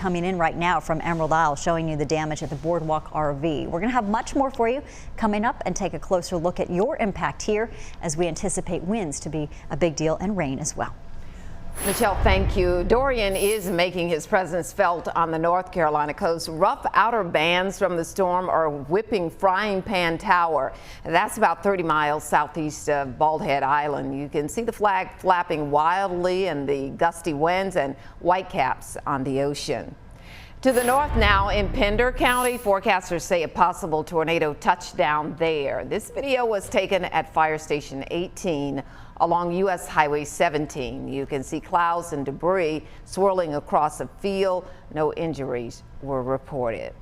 coming in right now from Emerald Isle showing you the damage at the Boardwalk RV. We're going to have much more for you coming up and take a closer look at your impact here as we anticipate winds to be a big deal and rain as well. Michelle, thank you. Dorian is making his presence felt on the North Carolina coast. Rough outer bands from the storm are whipping Frying Pan Tower. That's about 30 miles southeast of Bald Head Island. You can see the flag flapping wildly and the gusty winds and whitecaps on the ocean. To the north now in Pender County, forecasters say a possible tornado touchdown there. This video was taken at Fire Station 18 along U.S. Highway 17. You can see clouds and debris swirling across a field. No injuries were reported.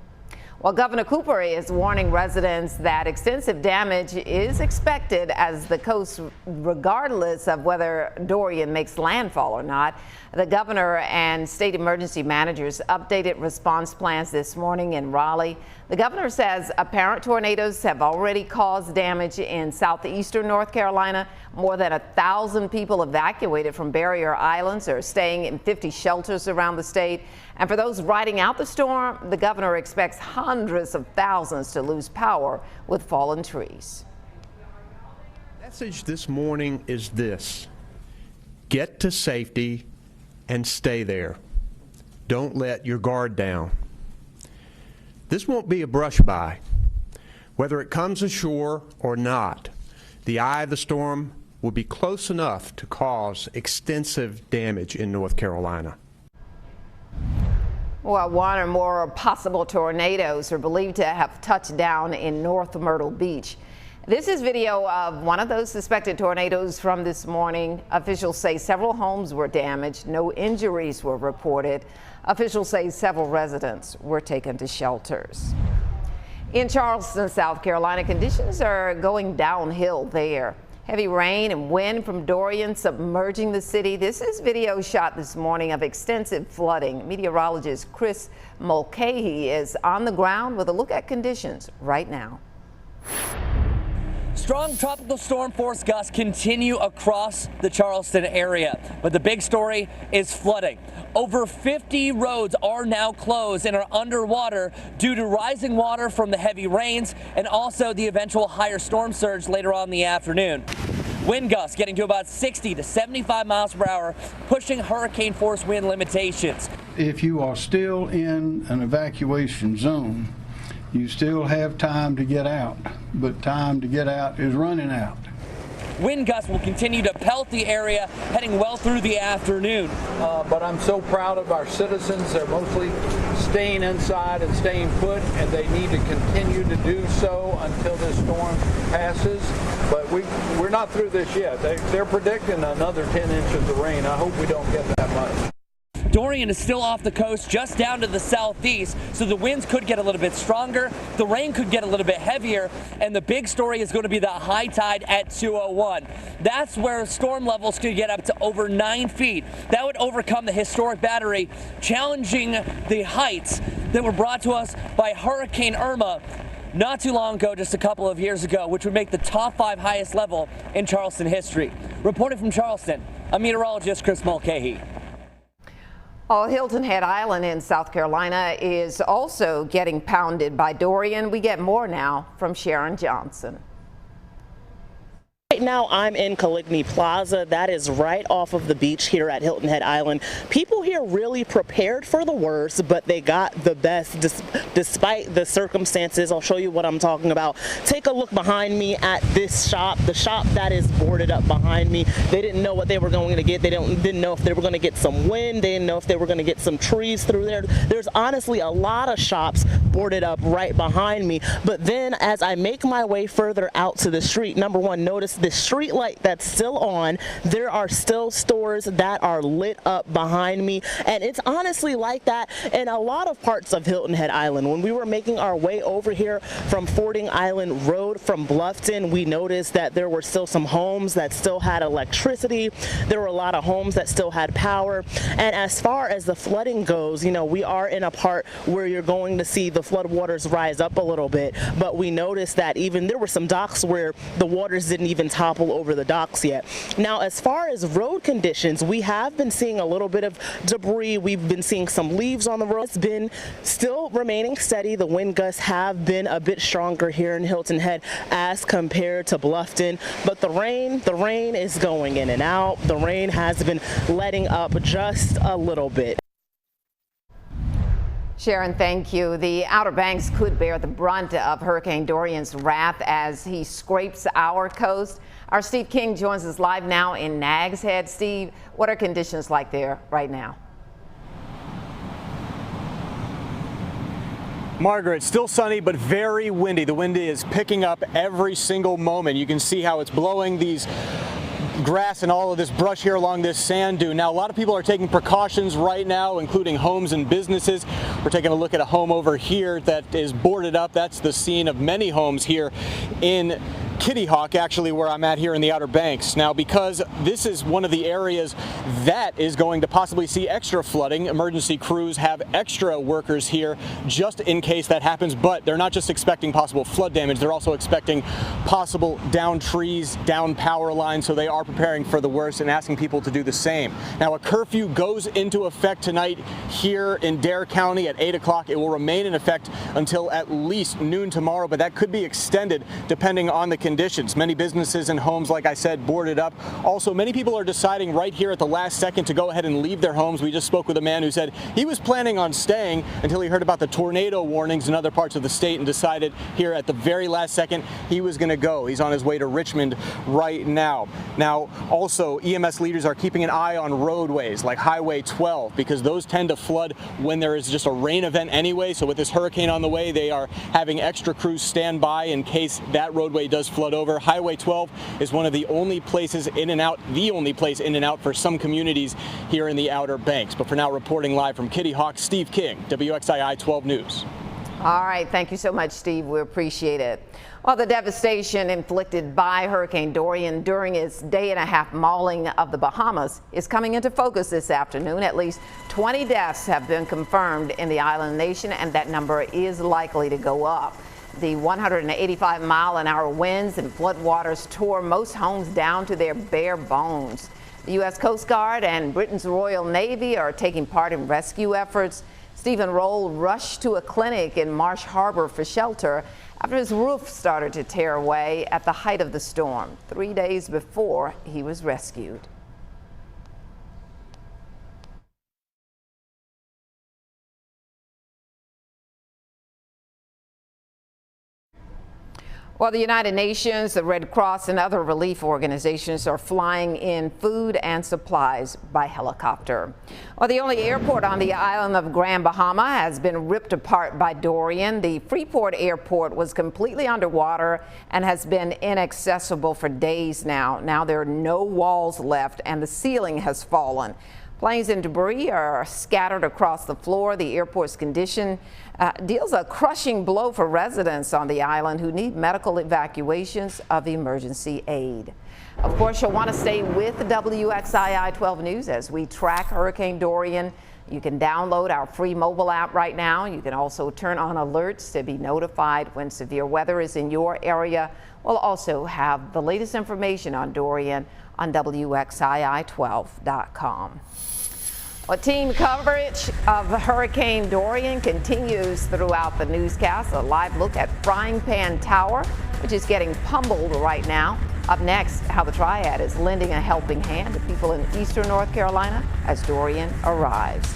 Well, Governor Cooper is warning residents that extensive damage is expected as the coast, regardless of whether Dorian makes landfall or not. The governor and state emergency managers updated response plans this morning in Raleigh. The governor says apparent tornadoes have already caused damage in southeastern North Carolina. More than 1,000 people evacuated from barrier islands or staying in 50 shelters around the state. And for those riding out the storm, the governor expects hundreds of thousands to lose power with fallen trees. The message this morning is this: get to safety and stay there. Don't let your guard down. This won't be a brush by. Whether it comes ashore or not, the eye of the storm will be close enough to cause extensive damage in North Carolina. Well, one or more possible tornadoes are believed to have touched down in North Myrtle Beach. This is video of one of those suspected tornadoes from this morning. Officials say several homes were damaged. No injuries were reported. Officials say several residents were taken to shelters. In Charleston, South Carolina, conditions are going downhill there. Heavy rain and wind from Dorian submerging the city. This is video shot this morning of extensive flooding. Meteorologist Chris Mulcahy is on the ground with a look at conditions right now. Strong tropical storm force gusts continue across the Charleston area, but the big story is flooding. Over 50 roads are now closed and are underwater due to rising water from the heavy rains and also the eventual higher storm surge later on in the afternoon. Wind gusts getting to about 60 to 75 miles per hour, pushing hurricane force wind limitations. If you are still in an evacuation zone, you still have time to get out, but time to get out is running out. Wind gusts will continue to pelt the area, heading well through the afternoon. But I'm so proud of our citizens. They're mostly staying inside and staying put, and they need to continue to do so until this storm passes. But we're not through this yet. They're predicting another 10 inches of rain. I hope we don't get that much. Dorian is still off the coast, just down to the southeast, so the winds could get a little bit stronger, the rain could get a little bit heavier, and the big story is going to be the high tide at 2:01. That's where storm levels could get up to over 9 feet. That would overcome the historic battery, challenging the heights that were brought to us by Hurricane Irma not too long ago, just a couple of years ago, which would make the top 5 highest level in Charleston history. Reporting from Charleston, I'm meteorologist Chris Mulcahy. Oh, Hilton Head Island in South Carolina is also getting pounded by Dorian. We get more now from Sharon Johnson. Right now, I'm in Caligny Plaza. That is right off of the beach here at Hilton Head Island. People here really prepared for the worst, but they got the best despite the circumstances. I'll show you what I'm talking about. Take a look behind me at this shop, the shop that is boarded up behind me. They didn't know what they were going to get. They didn't know if they were going to get some wind. They didn't know if they were going to get some trees through there. There's honestly a lot of shops boarded up right behind me. But then as I make my way further out to the street, number one, notice the street light that's still on. There are still stores that are lit up behind me, and it's honestly like that in a lot of parts of Hilton Head Island. When we were making our way over here from Fording Island Road from Bluffton, we noticed that there were still some homes that still had electricity. There were a lot of homes that still had power. And as far as the flooding goes, you know, we are in a part where you're going to see the flood waters rise up a little bit, but we noticed that even there were some docks where the waters didn't even topple over the docks yet. Now, as far as road conditions, we have been seeing a little bit of debris. We've been seeing some leaves on the road. It's been still remaining steady. The wind gusts have been a bit stronger here in Hilton Head as compared to Bluffton, but the rain is going in and out. The rain has been letting up just a little bit. Sharon, thank you. The Outer Banks could bear the brunt of Hurricane Dorian's wrath as he scrapes our coast. Our Steve King joins us live now in Nags Head. Steve, what are conditions like there right now? Margaret, still sunny, but very windy. The wind is picking up every single moment. You can see how it's blowing these grass and all of this brush here along this sand dune. Now, a lot of people are taking precautions right now, including homes and businesses. We're taking a look at a home over here that is boarded up. That's the scene of many homes here in Kitty Hawk, actually, where I'm at here in the Outer Banks. Now, because this is one of the areas that is going to possibly see extra flooding, emergency crews have extra workers here just in case that happens. But they're not just expecting possible flood damage, they're also expecting possible down trees, down power lines, so they are preparing for the worst and asking people to do the same. Now, a curfew goes into effect tonight here in Dare County at 8 o'clock. It will remain in effect until at least noon tomorrow, but that could be extended depending on the conditions. Many businesses and homes, like I said, boarded up. Also, many people are deciding right here at the last second to go ahead and leave their homes. We just spoke with a man who said he was planning on staying until he heard about the tornado warnings in other parts of the state and decided here at the very last second he was going to go. He's on his way to Richmond right now. Now, also, EMS leaders are keeping an eye on roadways like Highway 12 because those tend to flood when there is just a rain event anyway. So with this hurricane on the way, they are having extra crews stand by in case that roadway does flood over. Highway 12 is one of the only places in and out, the only place in and out for some communities here in the Outer Banks. But for now, reporting live from Kitty Hawk, Steve King, WXII 12 News. All right, thank you so much, Steve. We appreciate it. Well, the devastation inflicted by Hurricane Dorian during its day-and-a-half mauling of the Bahamas is coming into focus this afternoon. At least 20 deaths have been confirmed in the island nation, and that number is likely to go up. The 185-mile-an-hour winds and floodwaters tore most homes down to their bare bones. The U.S. Coast Guard and Britain's Royal Navy are taking part in rescue efforts. Stephen Roll rushed to a clinic in Marsh Harbor for shelter after his roof started to tear away at the height of the storm, 3 days before he was rescued. Well, the United Nations, the Red Cross, and other relief organizations are flying in food and supplies by helicopter. Well, the only airport on the island of Grand Bahama has been ripped apart by Dorian. The Freeport Airport was completely underwater and has been inaccessible for days now. Now there are no walls left and the ceiling has fallen. Planes and debris are scattered across the floor. The airport's condition deals a crushing blow for residents on the island who need medical evacuations of emergency aid. Of course, you'll want to stay with WXII 12 News as we track Hurricane Dorian. You can download our free mobile app right now. You can also turn on alerts to be notified when severe weather is in your area. We'll also have the latest information on Dorian on WXII12.com. Well, team coverage of Hurricane Dorian continues throughout the newscast. A live look at Frying Pan Tower, which is getting pummeled right now. Up next, how the Triad is lending a helping hand to people in eastern North Carolina as Dorian arrives.